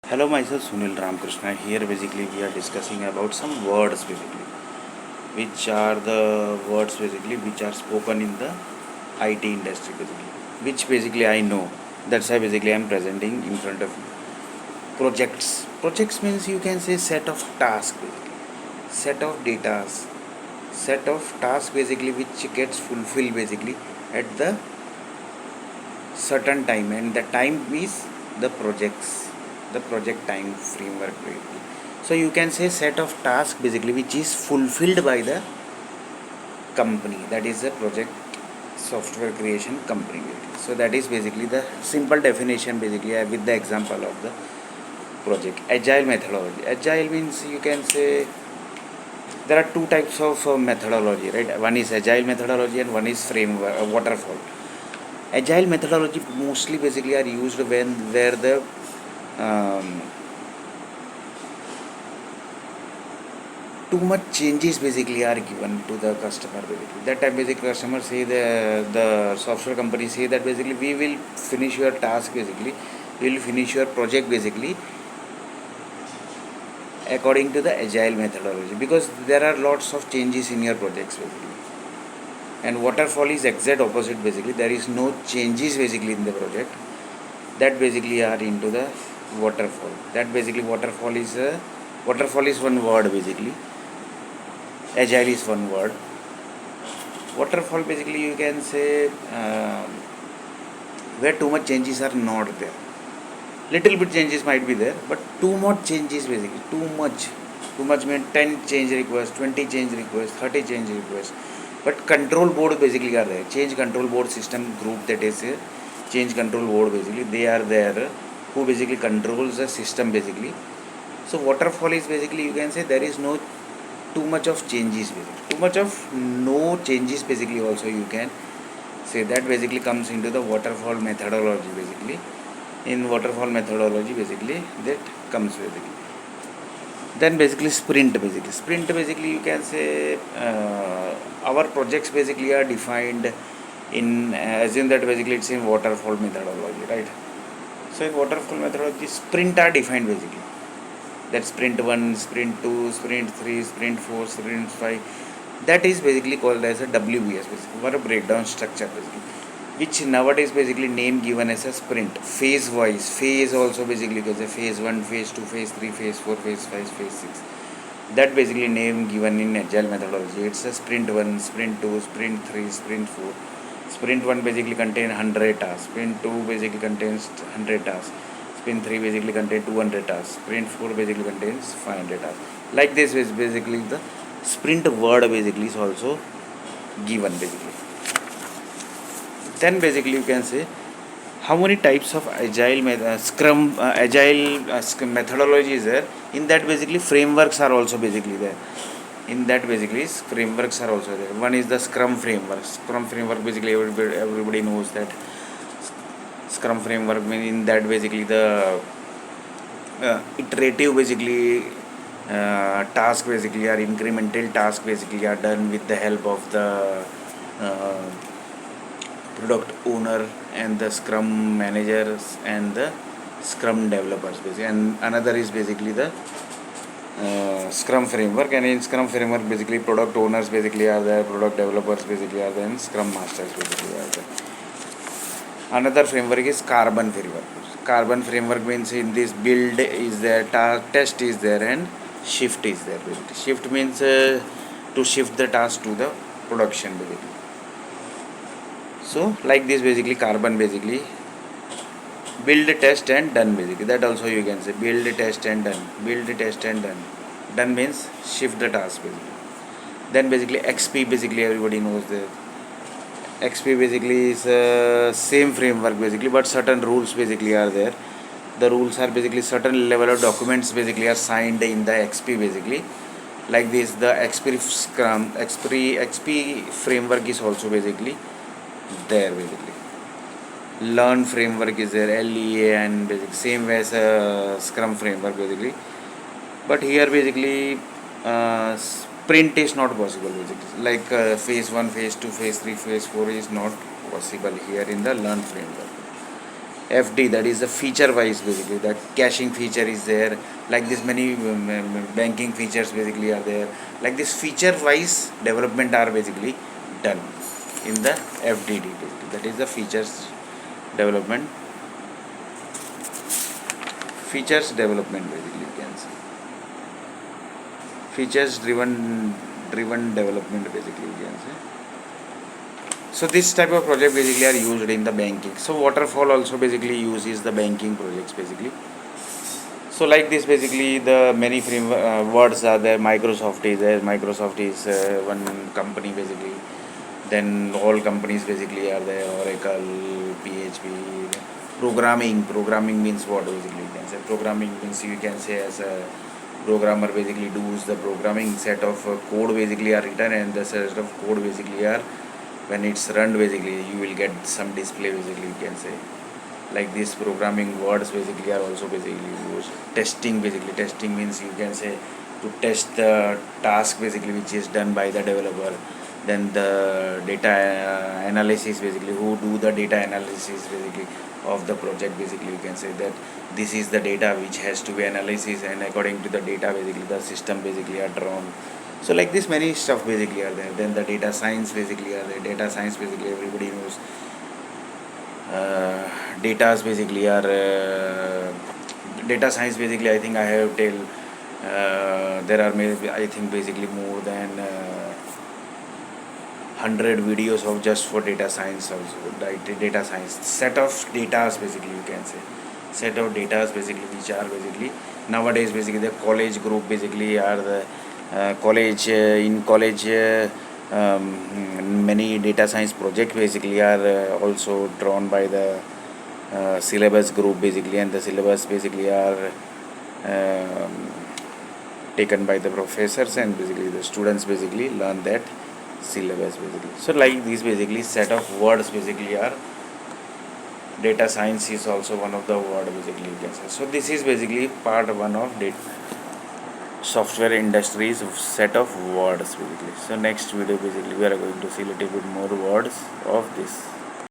Hello, myself Sunil Ramkrishna. Here basically we are discussing about some words basically, which are the words basically which are spoken in the IT industry basically, which basically I know. That's why basically I am presenting in front of you. Projects. Projects means you can say set of tasks basically, set of data, set of tasks basically which gets fulfilled basically at the certain time, and the time is the projects, the project time framework basically. So you can say set of tasks basically which is fulfilled by the company, that is the project software creation company basically. So that is basically the simple definition basically with the example of the project. Agile methodology. Agile means you can say there are two types of methodology, right? One is agile methodology and one is framework, waterfall. Agile methodology mostly basically are used when where the um, too much changes basically are given to the customer basically. That time basically customer say the software company say that basically we will finish your task basically, we will finish your project basically according to the agile methodology, because there are lots of changes in your projects basically. And waterfall is exact opposite basically, there is no changes basically in the project, that basically are into the waterfall. That basically waterfall is one word basically, agile is one word. Waterfall basically you can say where too much changes are not there, little bit changes might be there, but too much changes basically, too much means 10 change requests, 20 change requests, 30 change requests. But control board basically are there, change control board system group, that is change control board basically, they are there who basically controls the system basically. So waterfall is basically you can say there is no too much of changes basically, too much of no changes basically also you can say, that basically comes into the waterfall methodology basically. In waterfall methodology basically that comes basically. Then basically sprint basically you can say our projects basically are defined in assume that basically it's in waterfall methodology, right? So in waterfall methodology sprint are defined basically, that sprint 1, sprint 2, sprint 3, sprint 4, sprint 5, that is basically called as a WBS basically, for a breakdown structure basically, which nowadays basically name given as a sprint. Phase wise, phase also basically goes a phase 1, phase 2, phase 3, phase 4, phase 5, phase 6, that basically name given in agile methodology. It's a sprint 1, sprint 2, sprint 3, sprint 4. Sprint 1 basically contains 100 tasks, sprint 2 basically contains 100 tasks, sprint 3 basically contains 200 tasks, sprint 4 basically contains 500 tasks. Like this is basically the sprint word basically is also given basically. Then basically you can say how many types of scrum methodology is there. In that basically frameworks are also basically there, in that basically frameworks are also there. One is the scrum framework basically everybody knows that scrum framework means in that basically the iterative basically task basically are incremental task basically are done with the help of the uh, product owner and the scrum managers and the scrum developers basically. And another is basically the scrum framework, and in scrum framework basically product owners basically are there, product developers basically are there, and scrum masters basically are there. Another framework is carbon framework means in this build is there, test is there, and shift is there basically. Shift means to shift the task to the production basically. So like this basically carbon basically build, test and done basically, that also you can say build, test and done, build, test and done. Done means shift the task basically. Then basically XP basically everybody knows that XP basically is same framework basically, but certain rules basically are there. The rules are basically certain level of documents basically are signed in the XP basically. Like this the XP framework is also basically there basically. Learn framework is there, LEA, and basically same as Scrum framework basically. But here basically sprint is not possible basically. Like phase 1, phase 2, phase 3, phase 4 is not possible here in the learn framework. FD, that is the feature wise basically, that caching feature is there, like this many banking features basically are there, like this feature wise development are basically done in the FDD basically, that is the development features development basically you can say, features driven development basically you can say. So this type of project basically are used in the banking. So waterfall also basically uses the banking projects basically. So like this basically the many words are there. Microsoft is there. Microsoft is one company basically. Then all companies basically are there. Oracle, PHP. Programming means what basically you can say. Programming means you can say as a programmer basically does the programming, set of code basically are written, and the set of code basically are, when it's run basically you will get some display basically you can say. Like this programming words basically are also basically used. Testing basically, testing means you can say to test the task basically which is done by the developer. Then the data analysis basically, who do the data analysis basically of the project basically you can say, that this is the data which has to be analysis, and according to the data basically the system basically are drawn. So like this many stuff basically are there. Then the data science basically are there. Data science basically everybody knows. Datas basically are data science basically, I think I have tell there are maybe I think basically more than 100 videos of just for data science also. Data science set of datas basically you can say, set of datas basically which are basically nowadays basically the college group basically are the in college many data science project basically are also drawn by the syllabus group basically, and the syllabus basically are taken by the professors, and basically the students basically learn that syllabus basically. So like these basically set of words basically are, data science is also one of the word basically you can say. So this is basically part one of software industries set of words basically. So next video basically we are going to see a little bit more words of this.